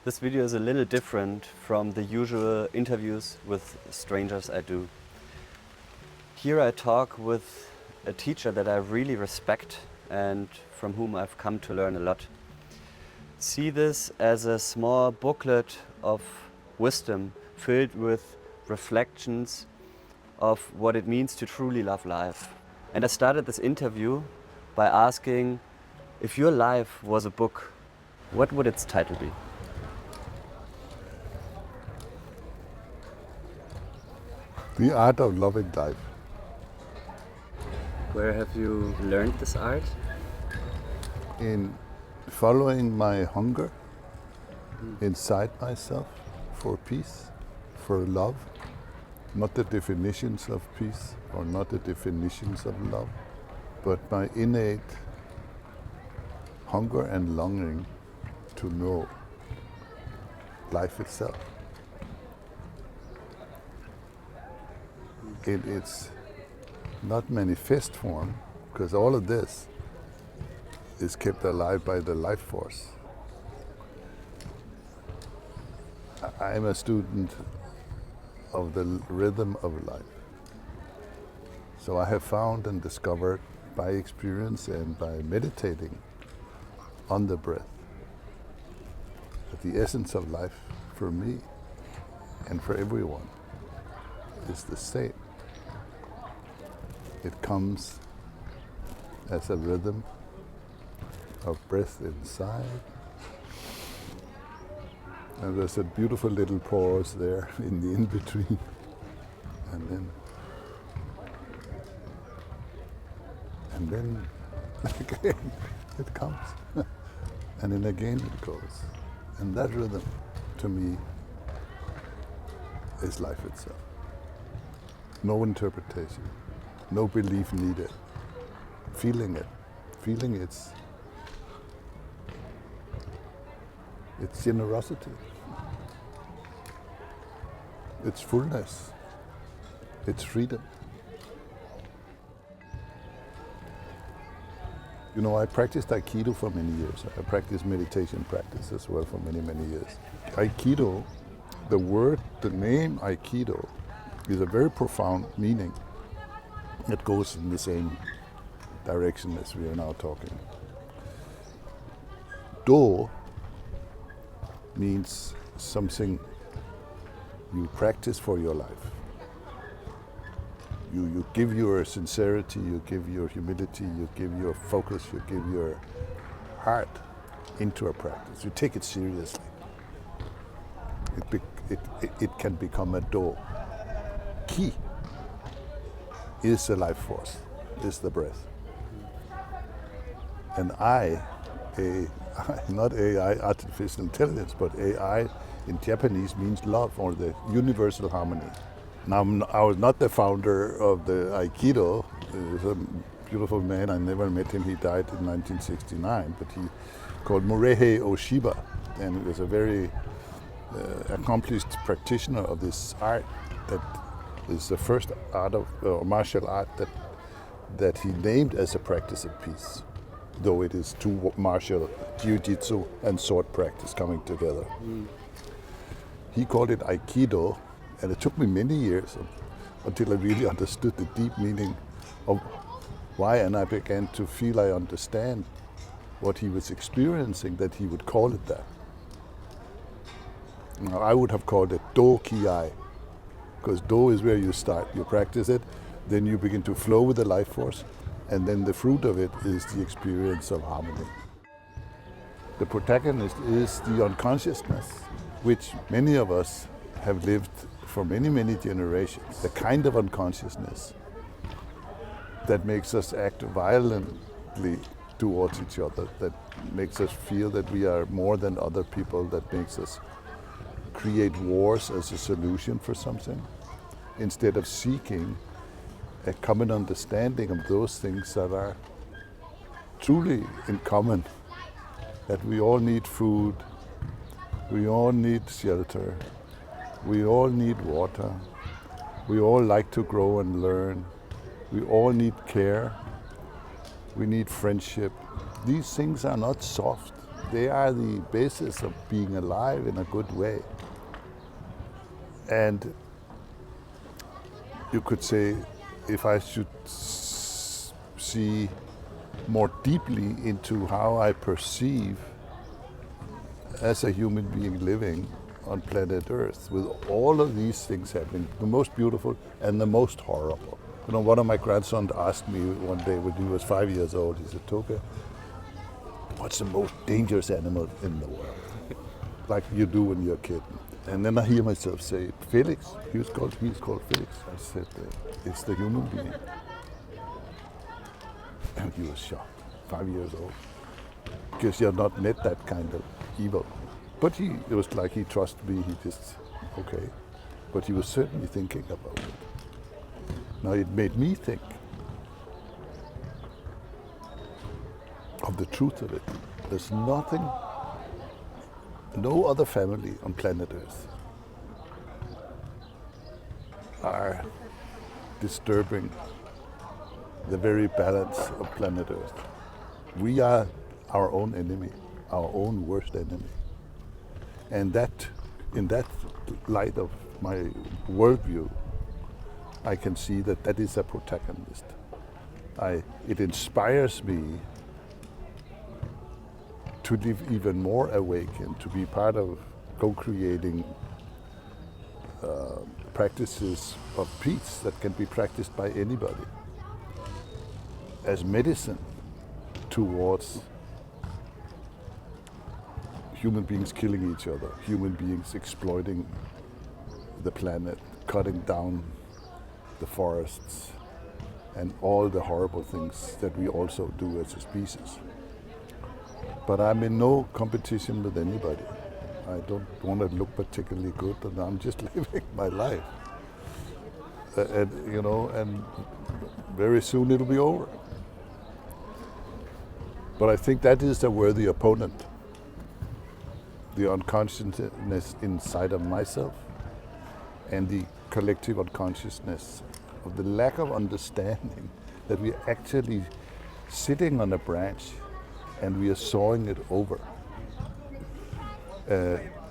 This video is a little different from the usual interviews with strangers I do. Here I talk with a teacher that I really respect and from whom I've come to learn a lot. See this as a small booklet of wisdom filled with reflections of what it means to truly love life. And I started this interview by asking, if your life was a book, what would its title be? The art of loving life. Where have you learned this art? In following my hunger inside myself for peace, for love, not the definitions of peace or not the definitions of love, but my innate hunger and longing to know life itself. In its not manifest form, because all of this is kept alive by the life force. I'm a student of the rhythm of life. So I have found and discovered by experience and by meditating on the breath that the essence of life for me and for everyone is the same. It comes as a rhythm of breath inside. And there's a beautiful little pause there in the in-between. And then again it comes. And then again it goes. And that rhythm, to me, is life itself. No interpretation, no belief needed. Feeling it, feeling its generosity, its fullness, its freedom. You know, I practiced Aikido for many years. I practiced meditation practice as well for many, many years. Aikido, the word, the name Aikido, is a very profound meaning. It goes in the same direction as we are now talking. Do means something you practice for your life. You give your sincerity, you give your humility, you give your focus, you give your heart into a practice. You take it seriously. It can become a do. Ki is the life force, is the breath. And not AI, artificial intelligence, but AI in Japanese means love or the universal harmony. Now, I was not the founder of the Aikido. He was a beautiful man. I never met him. He died in 1969, but he called Murehei Oshiba, and he was a very accomplished practitioner of this art that is the first art of martial art that he named as a practice of peace, though it is two martial jiu-jitsu and sword practice coming together. He called it Aikido, and it took me many years until I really understood the deep meaning of why, and I began to feel I understand what he was experiencing, that he would call it that. Now, I would have called it Do-Ki-ai, because Do is where you start. You practice it, then you begin to flow with the life force, and then the fruit of it is the experience of harmony. The protagonist is the unconsciousness, which many of us have lived for many, many generations. The kind of unconsciousness that makes us act violently towards each other, that makes us feel that we are more than other people, that makes us create wars as a solution for something, instead of seeking a common understanding of those things that are truly in common, that we all need food, we all need shelter, we all need water, we all like to grow and learn, we all need care, we need friendship. These things are not soft. They are the basis of being alive in a good way. And you could say, if I should see more deeply into how I perceive as a human being living on planet Earth, with all of these things happening, the most beautiful and the most horrible. You know, one of my grandsons asked me one day when he was 5 years old, he said, "Toke, what's the most dangerous animal in the world?" Like you do when you're a kid. And then I hear myself say, "Felix." He's called Felix. I said, "It's the human being." And he was shocked, 5 years old, because he had not met that kind of evil. But it was like he trusted me, he just, okay. But he was certainly thinking about it. Now it made me think of the truth of it. There's nothing, no other family on planet Earth are disturbing the very balance of planet Earth. We are our own enemy, our own worst enemy. And that, in that light of my worldview, I can see that that is a protagonist. It inspires me to live even more awake and to be part of co-creating practices of peace that can be practiced by anybody as medicine towards human beings killing each other, human beings exploiting the planet, cutting down the forests, and all the horrible things that we also do as a species. But I'm in no competition with anybody. I don't want to look particularly good, and I'm just living my life. And very soon it'll be over. But I think that is a worthy opponent. The unconsciousness inside of myself and the collective unconsciousness of the lack of understanding that we're actually sitting on a branch and we are sawing it over.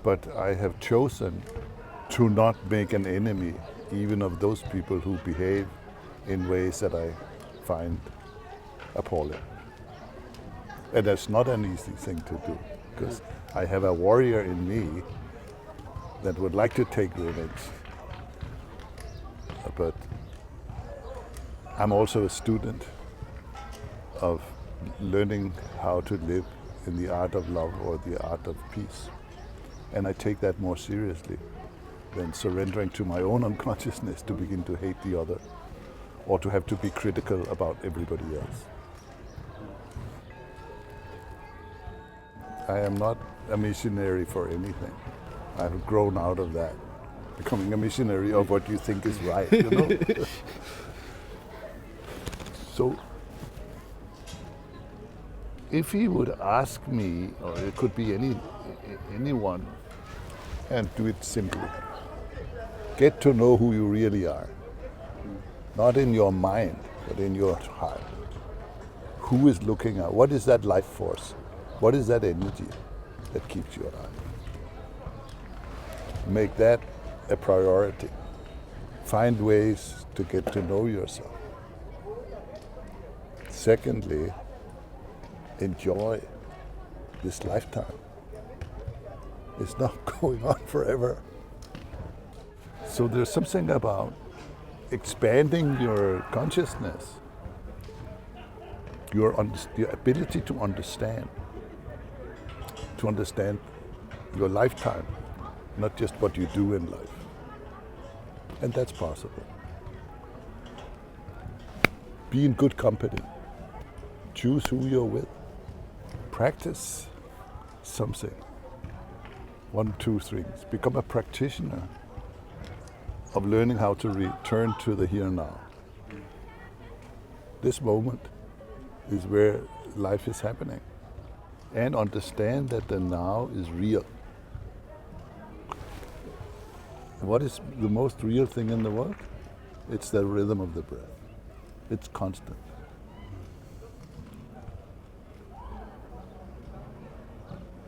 But I have chosen to not make an enemy even of those people who behave in ways that I find appalling. And that's not an easy thing to do, because I have a warrior in me that would like to take revenge. But I'm also a student of learning how to live in the art of love or the art of peace. And I take that more seriously than surrendering to my own unconsciousness to begin to hate the other or to have to be critical about everybody else. I am not a missionary for anything. I've grown out of that, becoming a missionary of what you think is right, you know? So, if he would ask me, or it could be anyone, and do it simply. Get to know who you really are. Not in your mind, but in your heart. Who is looking at, what is that life force? What is that energy that keeps you alive? Make that a priority. Find ways to get to know yourself. Secondly, enjoy this lifetime. It's not going on forever. So there's something about expanding your consciousness, your ability to understand your lifetime, not just what you do in life. And that's possible. Be in good company. Choose who you're with. Practice something. 1, 2 things. Become a practitioner of learning how to return to the here and now. This moment is where life is happening. And understand that the now is real. What is the most real thing in the world? It's the rhythm of the breath. It's constant.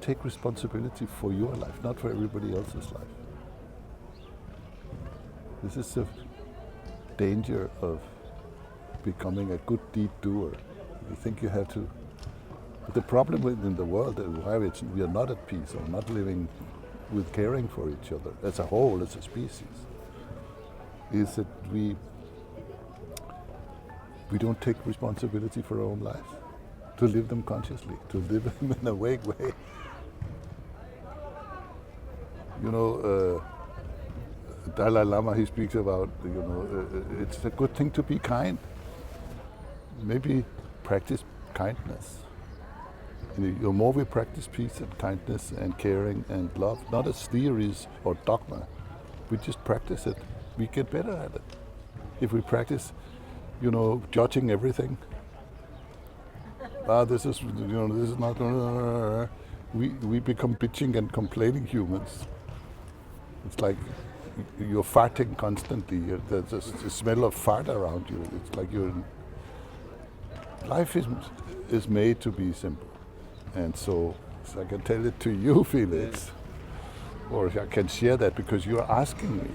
take responsibility for your life, not for everybody else's life. This is the danger of becoming a good deed doer. You think you have to. The problem in the world, why we are not at peace or not living with caring for each other as a whole, as a species, is that we don't take responsibility for our own lives, to live them consciously, to live them in a awake way. You know, Dalai Lama, he speaks about, it's a good thing to be kind. Maybe practice kindness. The more we practice peace and kindness and caring and love, not as theories or dogma, we just practice it, we get better at it. If we practice, judging everything, this is not, we become bitching and complaining humans. It's like you're farting constantly. There's a smell of fart around you. It's like life is made to be simple. And so I can tell it to you, Felix, or I can share that because you're asking me.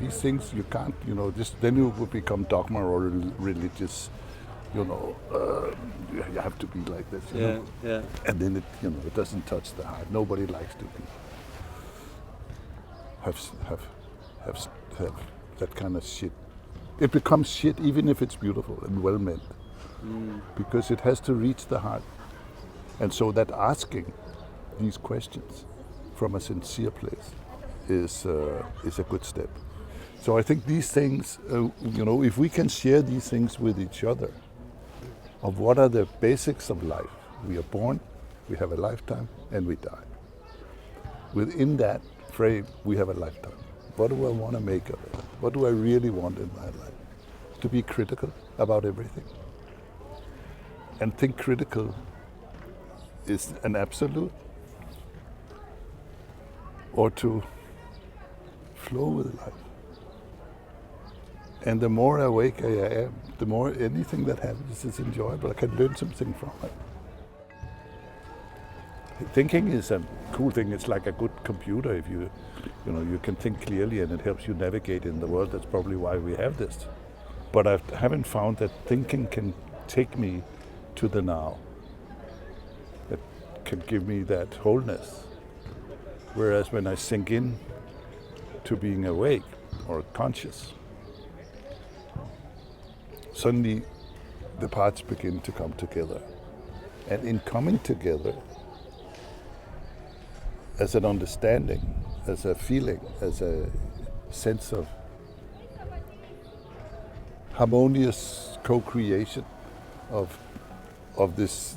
These things you can't, then you will become dogma or religious, you have to be like this, Yeah. And then it doesn't touch the heart. Nobody likes to be have that kind of shit. It becomes shit even if it's beautiful and well meant, because it has to reach the heart. And so that asking these questions from a sincere place is a good step. So I think these things, if we can share these things with each other, of what are the basics of life. We are born, we have a lifetime, and we die. Within that frame, we have a lifetime. What do I want to make of it? What do I really want in my life? To be critical about everything. And think critical is an absolute, or to flow with life. And the more awake I am, the more anything that happens is enjoyable. I can learn something from it. Thinking is a cool thing. It's like a good computer. If you can think clearly and it helps you navigate in the world. That's probably why we have this. But I haven't found that thinking can take me to the now. That can give me that wholeness. Whereas when I sink in to being awake or conscious, suddenly the parts begin to come together. And in coming together, as an understanding, as a feeling, as a sense of harmonious co-creation of this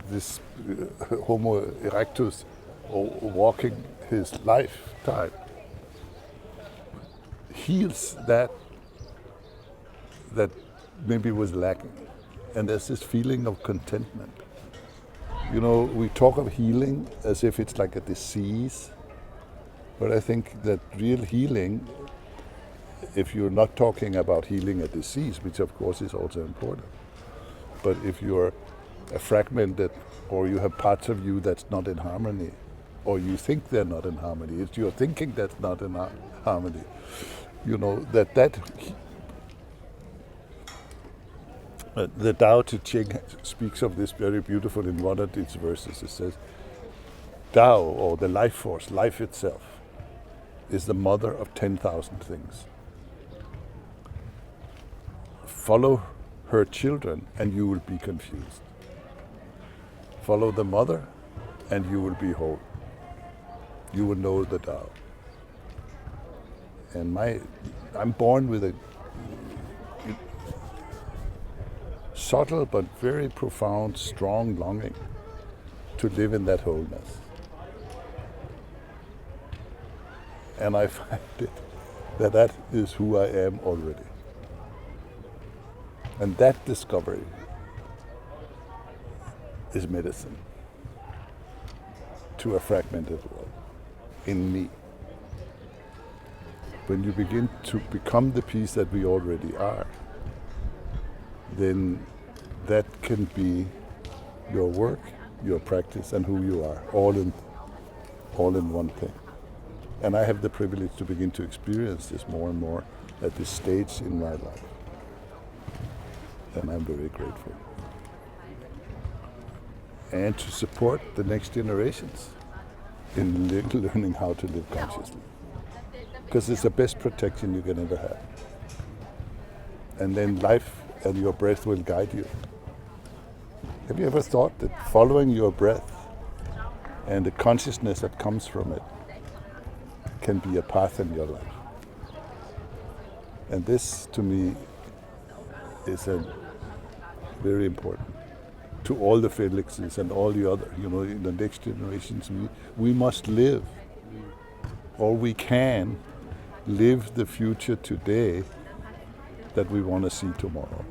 Homo erectus, or walking his lifetime, heals that maybe was lacking. And there's this feeling of contentment. We talk of healing as if it's like a disease, but I think that real healing, if you're not talking about healing a disease, which of course is also important, but if you're a fragmented, or you have parts of you that's not in harmony, or you think they're not in harmony, it's your thinking that's not in harmony, the Tao Te Ching speaks of this very beautiful in one of its verses. It says, Tao, or the life force, life itself, is the mother of 10,000 things. Follow her children and you will be confused. Follow the mother and you will be whole. You will know the Tao. And I'm born with a subtle but very profound, strong longing to live in that wholeness. And I find that is who I am already. And that discovery is medicine to a fragmented world in me. When you begin to become the peace that we already are, then that can be your work, your practice, and who you are, all in all in one thing. And I have the privilege to begin to experience this more and more at this stage in my life. And I'm very grateful. And to support the next generations in learning how to live consciously. Because it's the best protection you can ever have. And then life and your breath will guide you. Have you ever thought that following your breath and the consciousness that comes from it can be a path in your life? And this, to me, is very important. To all the Felixes and all the other, in the next generations, we must live, or we can live the future today that we want to see tomorrow.